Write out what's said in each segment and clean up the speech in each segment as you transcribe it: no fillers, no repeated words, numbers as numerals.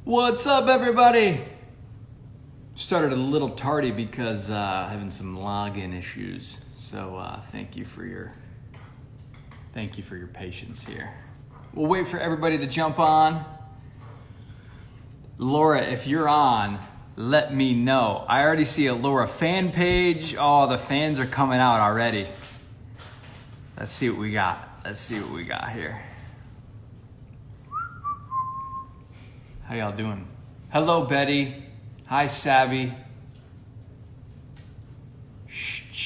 What's up, everybody? Started a little tardy because having some login issues. So thank you for your patience here. We'll wait for everybody to jump on. Laura, if you're on, let me know. I already see a Laura fan page. Oh, the fans are coming out already. Let's see what we got. Let's see what we got here. How y'all doing? Hello, Betty. Hi, Sabby.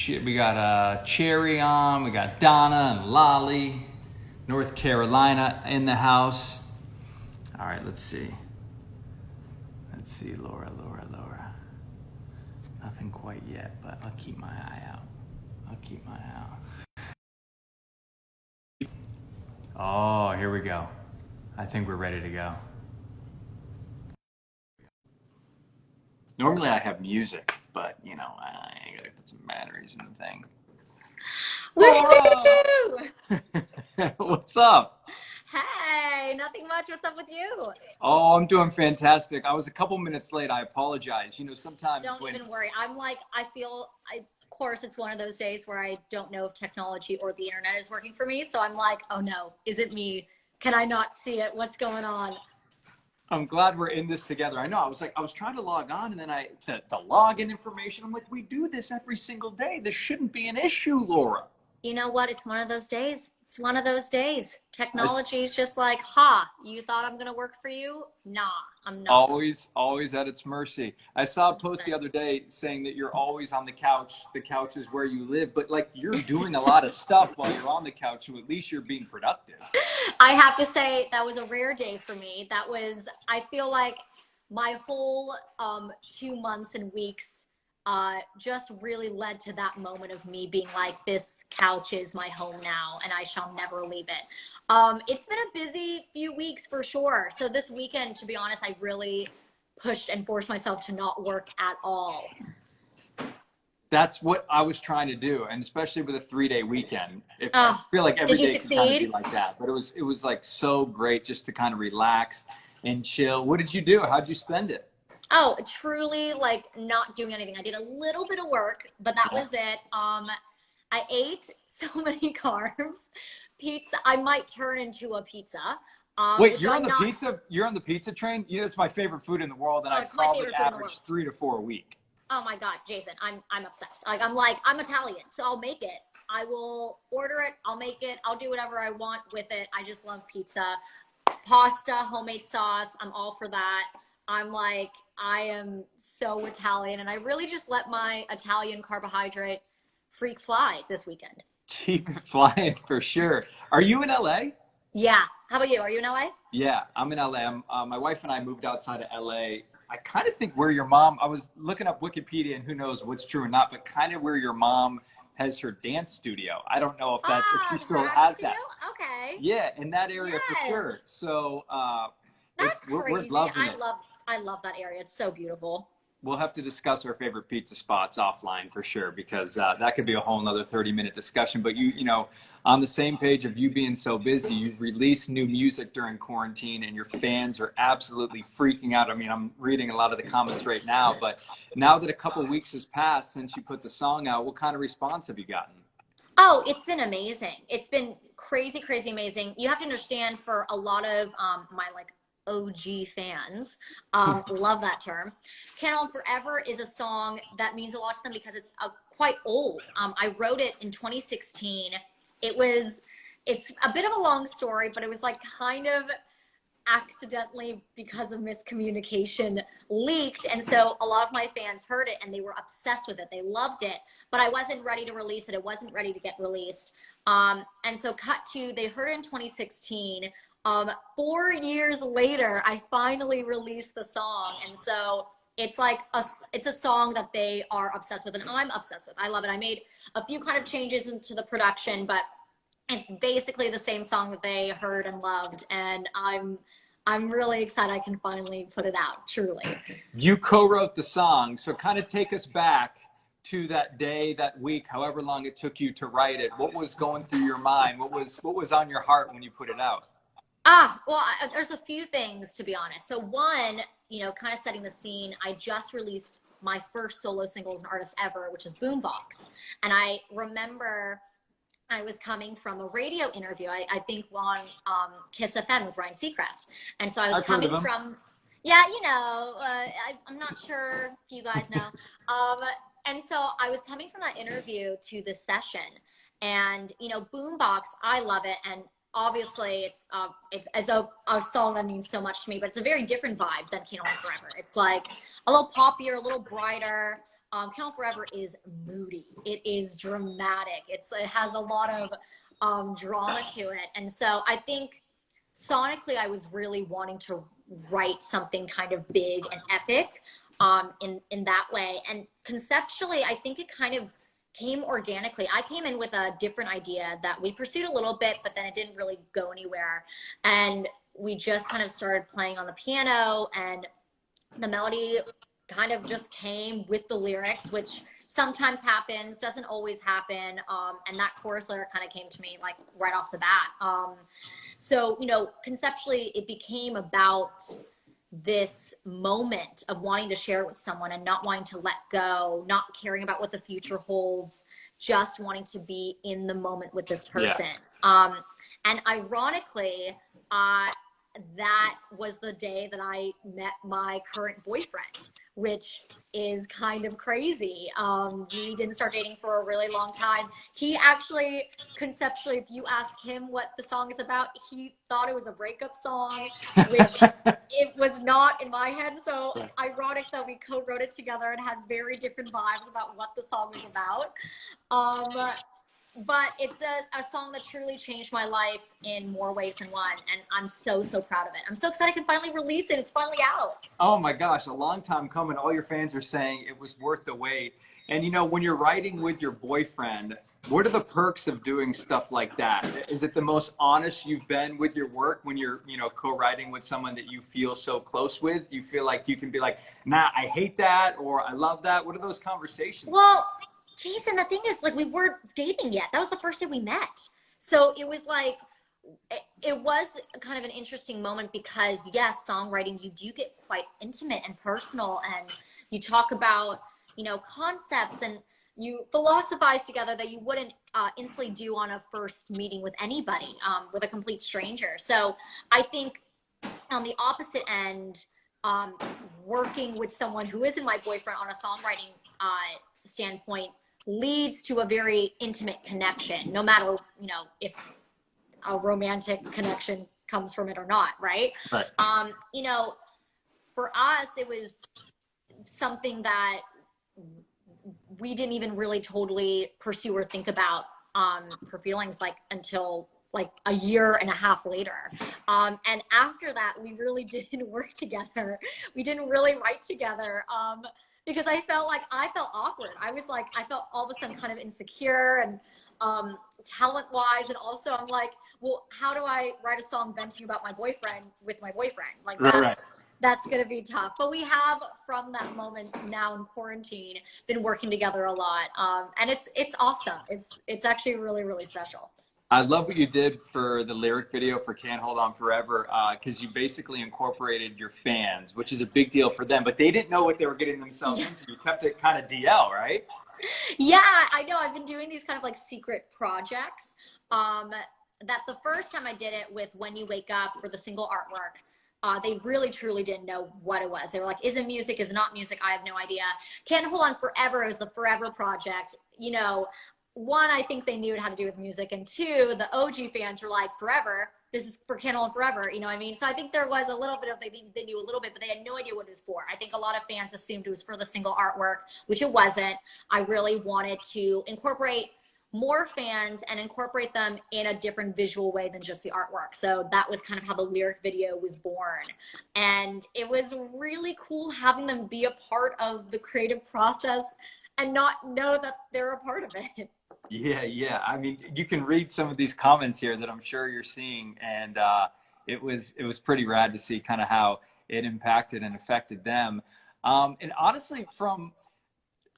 We got Cherry on. We got Donna and Lolly. North Carolina in the house. All right, let's see. Let's see, Laura. Nothing quite yet, but I'll keep my eye out. Oh, here we go. I think we're ready to go. Normally I have music, but you know, I gotta put some batteries in the thing. Woohoo! What's up? Hey, nothing much. What's up with you? Oh, I'm doing fantastic. I was a couple minutes late. I apologize. You know, sometimes Don't even worry. Of course, it's one of those days where I don't know if technology or the internet is working for me. So I'm like, oh no, is it me? Can I not see it? What's going on? I'm glad we're in this together. I know. I was trying to log on, and then the login information. I'm like, we do this every single day. This shouldn't be an issue, Laura. You know what? It's one of those days. It's one of those days. I Technology is just like, you thought I'm going to work for you? Nah, I'm not. always at its mercy. I saw a post the other day saying that you're always on the couch. The couch is where you live, but like you're doing a lot of stuff while you're on the couch, so at least you're being productive. I have to say that was a rare day for me. I feel like my whole 2 months and weeks just really led to that moment of me being like, this couch is my home now and I shall never leave it. It's been a busy few weeks for sure. So this weekend, to be honest, I really pushed and forced myself to not work at all. That's what I was trying to do, and especially with a 3-day weekend. I feel like every day can kind of be like that, but it was like so great just to kind of relax and chill. What did you do? How'd you spend it? Oh, truly like not doing anything. I did a little bit of work, but that was it. I ate so many carbs. Pizza, I might turn into a pizza. Wait, you're on the pizza? You're on the pizza train? You know, it's my favorite food in the world, and I probably average 3 to 4 a week. Oh my God, Jason, I'm obsessed. Like I'm Italian, so I'll make it. I will order it. I'll make it. I'll do whatever I want with it. I just love pizza, pasta, homemade sauce. I'm all for that. I am so Italian, and I really just let my Italian carbohydrate freak fly this weekend. Keep it flying for sure. Are you in LA? Yeah. How about you? Are you in LA? Yeah, I'm in LA. My wife and I moved outside of LA. I kind of think where your mom, I was looking up Wikipedia and who knows what's true or not, but kind of where your mom has her dance studio. I don't know if she still has that. Okay. Yeah, in that area for sure. So that's crazy. We're loving it. I love that area. It's so beautiful. We'll have to discuss our favorite pizza spots offline for sure, because that could be a whole nother 30-minute discussion. But you know, on the same page of you being so busy, you released new music during quarantine and your fans are absolutely freaking out. I mean, I'm reading a lot of the comments right now, but now that a couple weeks has passed since you put the song out, what kind of response have you gotten? Oh, it's been amazing. It's been crazy amazing. You have to understand, for a lot of my OG fans, love that term. Can't Hold Forever is a song that means a lot to them because it's quite old. I wrote it in 2016. It's a bit of a long story, but it was like kind of accidentally, because of miscommunication, leaked. And so a lot of my fans heard it and they were obsessed with it. They loved it, but I wasn't ready to release it. It wasn't ready to get released. And so they heard it in 2016. 4 years later, I finally released the song. And so it's a song that they are obsessed with and I'm obsessed with. I love it. I made a few kind of changes into the production, but it's basically the same song that they heard and loved. And I'm really excited I can finally put it out, truly. You co-wrote the song, so kind of take us back to that day, that week, however long it took you to write it. What was going through your mind? What was on your heart when you put it out? Well, there's a few things to be honest. So one, kind of setting the scene, I just released my first solo single as an artist ever, which is Boombox. And I remember I was coming from a radio interview, I think on Kiss FM with Ryan Seacrest. And so I was I've heard of coming him. from, yeah, I'm not sure if you guys know. And so I was coming from that interview to this session. And, Boombox, I love it. And obviously it's a song that means so much to me, but it's a very different vibe than Can't Hold On Forever. It's like a little poppier, a little brighter. Can't Hold On Forever is moody. It is dramatic. It has a lot of drama to it. And so I think sonically I was really wanting to write something kind of big and epic in that way. And conceptually, I think it kind of came organically. I came in with a different idea that we pursued a little bit, but then it didn't really go anywhere. And we just kind of started playing on the piano, and the melody kind of just came with the lyrics, which sometimes happens, doesn't always happen. And that chorus lyric kind of came to me like right off the bat. So, conceptually it became about this moment of wanting to share it with someone and not wanting to let go, not caring about what the future holds, just wanting to be in the moment with this person. Yeah. And ironically, that was the day that I met my current boyfriend, which is kind of crazy. We didn't start dating for a really long time. He actually, conceptually, if you ask him what the song is about, he thought it was a breakup song, which it was not in my head. So ironic that we co-wrote it together and had very different vibes about what the song was about. But it's a song that truly changed my life in more ways than one. And I'm so, so proud of it. I'm so excited I can finally release it. It's finally out. Oh my gosh, a long time coming. All your fans are saying it was worth the wait. And when you're writing with your boyfriend, what are the perks of doing stuff like that? Is it the most honest you've been with your work when you're, co-writing with someone that you feel so close with? You feel like you can be like, nah, I hate that, or I love that. What are those conversations? Well, Jason, the thing is, like, we weren't dating yet. That was the first day we met. So it was like, it was kind of an interesting moment because, yes, songwriting, you do get quite intimate and personal, and you talk about, concepts, and you philosophize together that you wouldn't instantly do on a first meeting with anybody, with a complete stranger. So I think on the opposite end, working with someone who isn't my boyfriend on a songwriting standpoint leads to a very intimate connection, no matter, if a romantic connection comes from it or not, right? Right. For us, it was something that we didn't even really totally pursue or think about for feelings until a year and a half later. And after that, we really didn't work together. We didn't really write together. Because I felt awkward. I felt all of a sudden kind of insecure and talent-wise. And also I'm like, well, how do I write a song venting about my boyfriend with my boyfriend? That's going to be tough. But we have, from that moment now in quarantine, been working together a lot. And it's awesome. It's actually really, really special. I love what you did for the lyric video for Can't Hold On Forever, because you basically incorporated your fans, which is a big deal for them, but they didn't know what they were getting themselves into. You kept it kind of DL, right? Yeah, I know. I've been doing these kind of secret projects. That the first time I did it with When You Wake Up for the single artwork, they really truly didn't know what it was. They were like, is it music? Is it not music? I have no idea. Can't Hold On Forever is the Forever project. One, I think they knew it had to do with music, and two, the OG fans were like, forever, this is for Can't Hold On Forever, you know what I mean? So I think there was a little bit of, they knew a little bit, but they had no idea what it was for. I think a lot of fans assumed it was for the single artwork, which it wasn't. I really wanted to incorporate more fans and incorporate them in a different visual way than just the artwork. So that was kind of how the lyric video was born. And it was really cool having them be a part of the creative process and not know that they're a part of it. Yeah. I mean, you can read some of these comments here that I'm sure you're seeing, and it was pretty rad to see kind of how it impacted and affected them. And honestly, from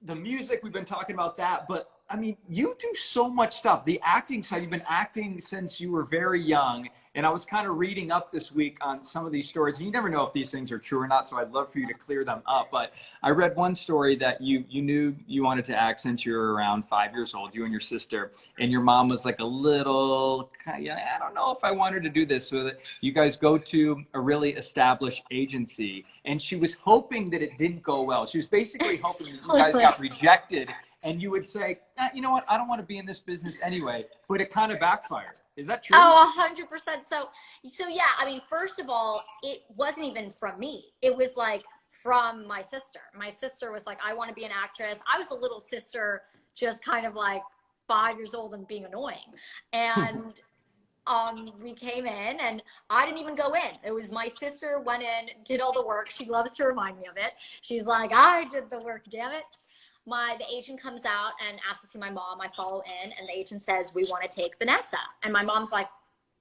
the music, we've been talking about that, but I mean, you do so much stuff. The acting side, you've been acting since you were very young. And I was kind of reading up this week on some of these stories. And you never know if these things are true or not, so I'd love for you to clear them up. But I read one story that you knew you wanted to act since you were around 5 years old, you and your sister. And your mom was like a little, I don't know if I want her to do this. So that you guys go to a really established agency. And she was hoping that it didn't go well. She was basically hoping that you guys got rejected. And you would say, you know what, I don't want to be in this business anyway, but it kind of backfired. Is that true? Oh, 100%. So yeah, I mean, first of all, it wasn't even from me. It was like from my sister. My sister was like, I want to be an actress. I was a little sister, just kind of like 5 years old and being annoying. And we came in and I didn't even go in. It was my sister went in, did all the work. She loves to remind me of it. She's like, I did the work, damn it. The agent comes out and asks to see my mom. I follow in and the agent says, we want to take Vanessa. And my mom's like,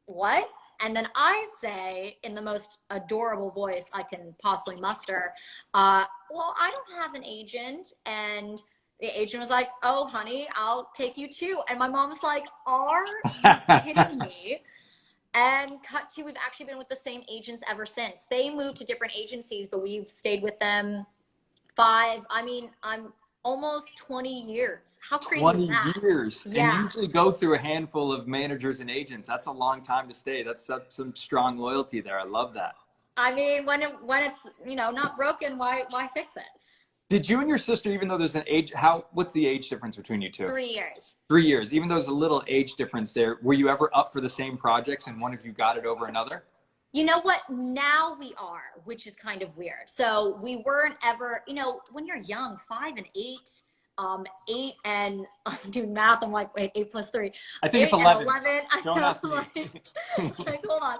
what? And then I say in the most adorable voice I can possibly muster, well, I don't have an agent. And the agent was like, oh, honey, I'll take you too. And my mom was like, are you kidding me? And cut to, we've actually been with the same agents ever since. They moved to different agencies, but we've stayed with them I'm almost 20 years. How crazy is that? 20 years. Yeah. And you usually go through a handful of managers and agents. That's a long time to stay. That's some strong loyalty there. I love that. I mean, when it's, not broken, why fix it? Did you and your sister, even though there's an age, what's the age difference between you two? 3 years. 3 years. Even though there's a little age difference there, were you ever up for the same projects and one of you got it over another? You know what? Now we are, which is kind of weird. So we weren't ever, when you're young, 5 and 8, 8 and I'm doing math. I'm like, wait, 8 plus 3. I think it's 11. 11. Don't ask me. Like, hold on.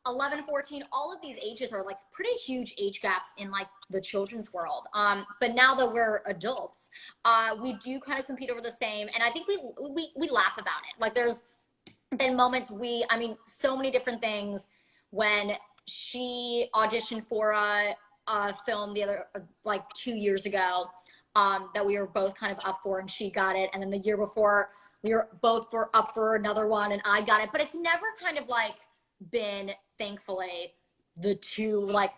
11, 14, all of these ages are like pretty huge age gaps in like the children's world. But now that we're adults, we do kind of compete over the same. And I think we laugh about it. Like there's been moments so many different things. When she auditioned for a film the other, like 2 years ago, that we were both kind of up for, and she got it. And then the year before we were both up for another one and I got it. But it's never kind of like been, thankfully, the two, like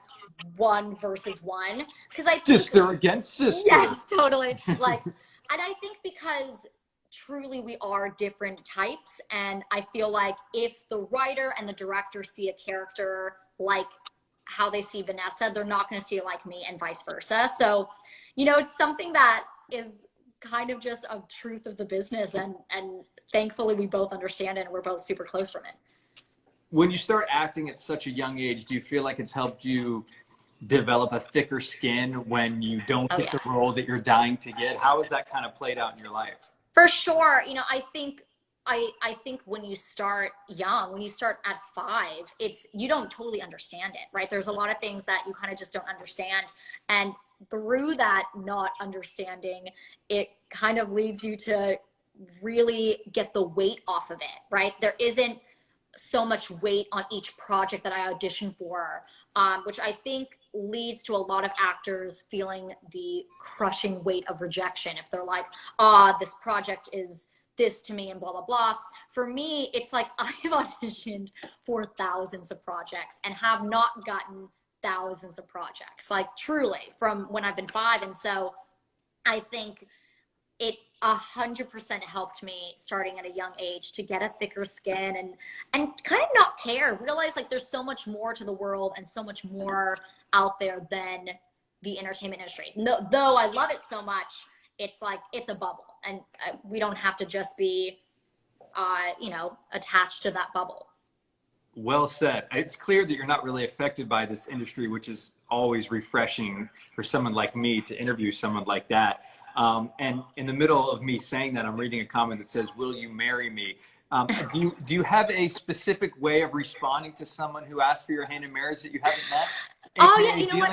1 versus 1. Because I think sister against sister. Yes, totally. Like, and I think because truly we are different types, and I feel like if the writer and the director see a character like how they see Vanessa, they're not going to see it like me, and vice versa. So, it's something that is kind of just a truth of the business, and thankfully we both understand it and we're both super close from it. When you start acting at such a young age, do you feel like it's helped you develop a thicker skin when you don't get the role that you're dying to get? How has that kind of played out in your life? For sure. I think when you start young, when you start at 5, you don't totally understand it, right? There's a lot of things that you kind of just don't understand. And through that not understanding, it kind of leads you to really get the weight off of it, right? There isn't so much weight on each project that I audition for, which I think leads to a lot of actors feeling the crushing weight of rejection. If they're like, this project is this to me and blah, blah, blah. For me, it's like I've auditioned for thousands of projects and have not gotten thousands of projects, like truly, from when I've been 5. And so I think it 100% helped me starting at a young age to get a thicker skin and kind of not care, realize like there's so much more to the world and so much more out there than the entertainment industry. No, though I love it so much, it's like, it's a bubble, and we don't have to just be, attached to that bubble. Well said. It's clear that you're not really affected by this industry, which is always refreshing for someone like me to interview someone like that. And in the middle of me saying that, I'm reading a comment that says, will you marry me? Do you have a specific way of responding to someone who asks for your hand in marriage that you haven't met? Oh yeah, you know what?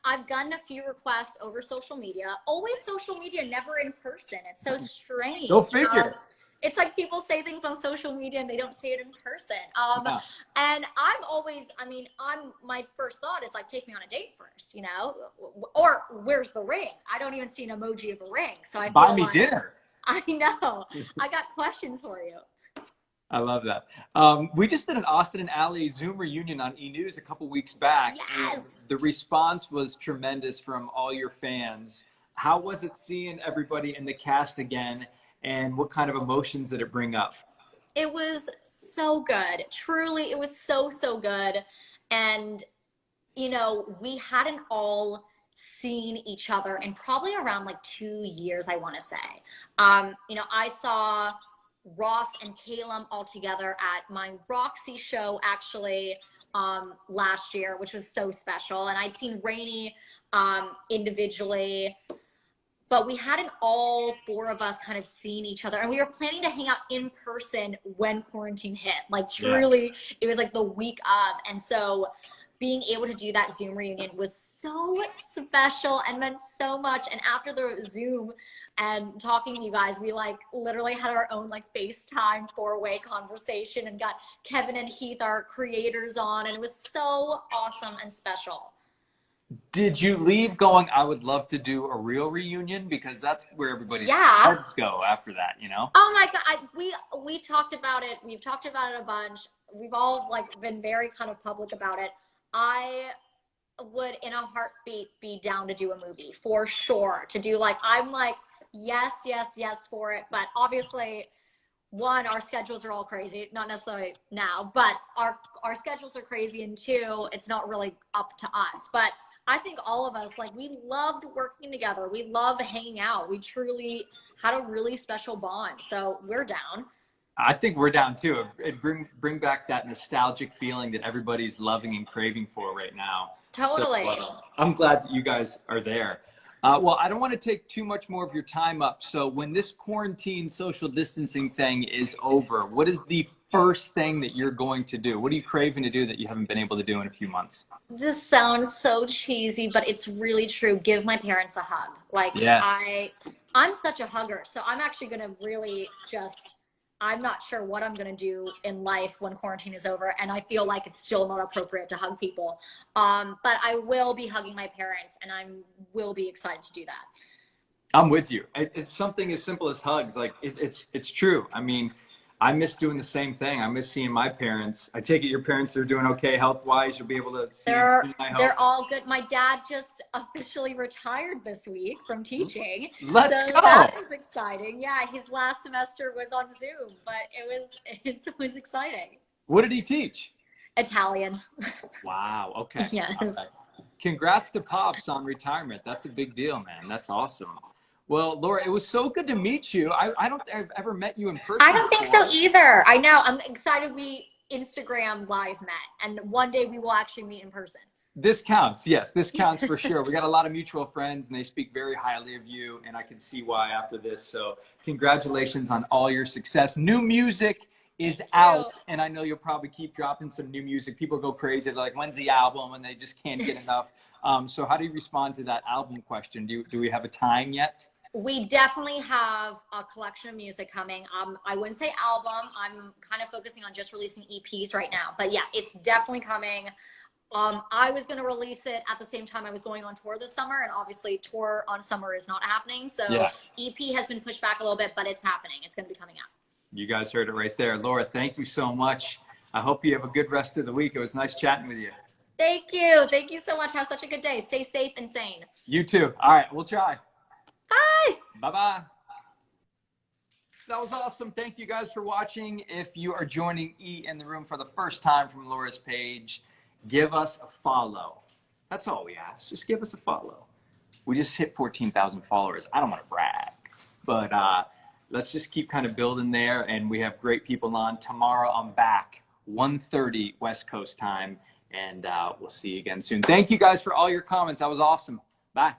I've gotten a few requests over social media. Always social media, never in person. It's so strange. Go figure. It's like people say things on social media and they don't say it in person. Yeah. And my first thought is like, take me on a date first, or where's the ring? I don't even see an emoji of a ring. So I Buy feel me like, dinner. I know. I got questions for you. I love that. We just did an Austin and Ally Zoom reunion on E! News a couple weeks back. And Yes. the response was tremendous from all your fans. How was it seeing everybody in the cast again? And what kind of emotions did it bring up? It was so good. Truly, it was so, so good. And, we hadn't all seen each other in probably around like 2 years, I want to say. I saw Ross and Calum all together at my Roxy show actually last year, which was so special. And I'd seen Rainey individually, but we hadn't all four of us kind of seen each other. And we were planning to hang out in person when quarantine hit. Like truly, It was like the week of. And so being able to do that Zoom reunion was so special and meant so much. And after the Zoom and talking to you guys, we like literally had our own like FaceTime 4-way conversation and got Kevin and Heath, our creators, on, and it was so awesome and special. Did you leave going, I would love to do a real reunion? Because that's where everybody's heads go after that, Oh my God, we talked about it. We've talked about it a bunch. We've all like been very kind of public about it. I would in a heartbeat be down to do a movie for sure. To do like, I'm like, yes for it. But obviously, one, our schedules are all crazy. Not necessarily now, but our schedules are crazy. And two, it's not really up to us. But I think all of us, like, we loved working together. We loved hanging out. We truly had a really special bond. So we're down. I think we're down too. It bring back that nostalgic feeling that everybody's loving and craving for right now. Totally. So, I'm glad that you guys are there. Well, I don't want to take too much more of your time up. So when this quarantine social distancing thing is over, what is the first thing that you're going to do? What are you craving to do that you haven't been able to do in a few months? This sounds so cheesy, but it's really true. Give my parents a hug. Like, yes. I'm such a hugger. So I'm actually going to really I'm not sure what I'm going to do in life when quarantine is over. And I feel like it's still not appropriate to hug people. But I will be hugging my parents and I will be excited to do that. I'm with you. It's something as simple as hugs. Like it's true. I mean, I miss doing the same thing. I miss seeing my parents. I take it your parents are doing okay health-wise. You'll be able to see them. They're all good. My dad just officially retired this week from teaching. Let's go. That was exciting. Yeah, his last semester was on Zoom, but it was exciting. What did he teach? Italian. Wow. Okay. Yes. Right. Congrats to Pops on retirement. That's a big deal, man. That's awesome. Well, Laura, it was so good to meet you. I don't think I've ever met you in person. I don't think so either. I know. I'm excited we Instagram live met, and one day we will actually meet in person. This counts. Yes, this counts for sure. We got a lot of mutual friends, and they speak very highly of you, and I can see why after this. So congratulations on all your success. New music is out, and I know you'll probably keep dropping some new music. People go crazy. They're like, when's the album? And they just can't get enough. So how do you respond to that album question? Do we have a time yet? We definitely have a collection of music coming. I wouldn't say album. I'm kind of focusing on just releasing EPs right now. But yeah, it's definitely coming. I was going to release it at the same time I was going on tour this summer. And obviously tour on summer is not happening. So EP has been pushed back a little bit, but it's happening. It's going to be coming out. You guys heard it right there. Laura, thank you so much. I hope you have a good rest of the week. It was nice chatting with you. Thank you. Thank you so much. Have such a good day. Stay safe and sane. You too. All right, we'll try. Bye. Bye-bye. That was awesome. Thank you guys for watching. If you are joining E! in the Room for the first time from Laura's page, give us a follow. That's all we ask. Just give us a follow. We just hit 14,000 followers. I don't want to brag, but let's just keep kind of building there. And we have great people on. Tomorrow I'm back, 1:30 West Coast time. And we'll see you again soon. Thank you guys for all your comments. That was awesome. Bye.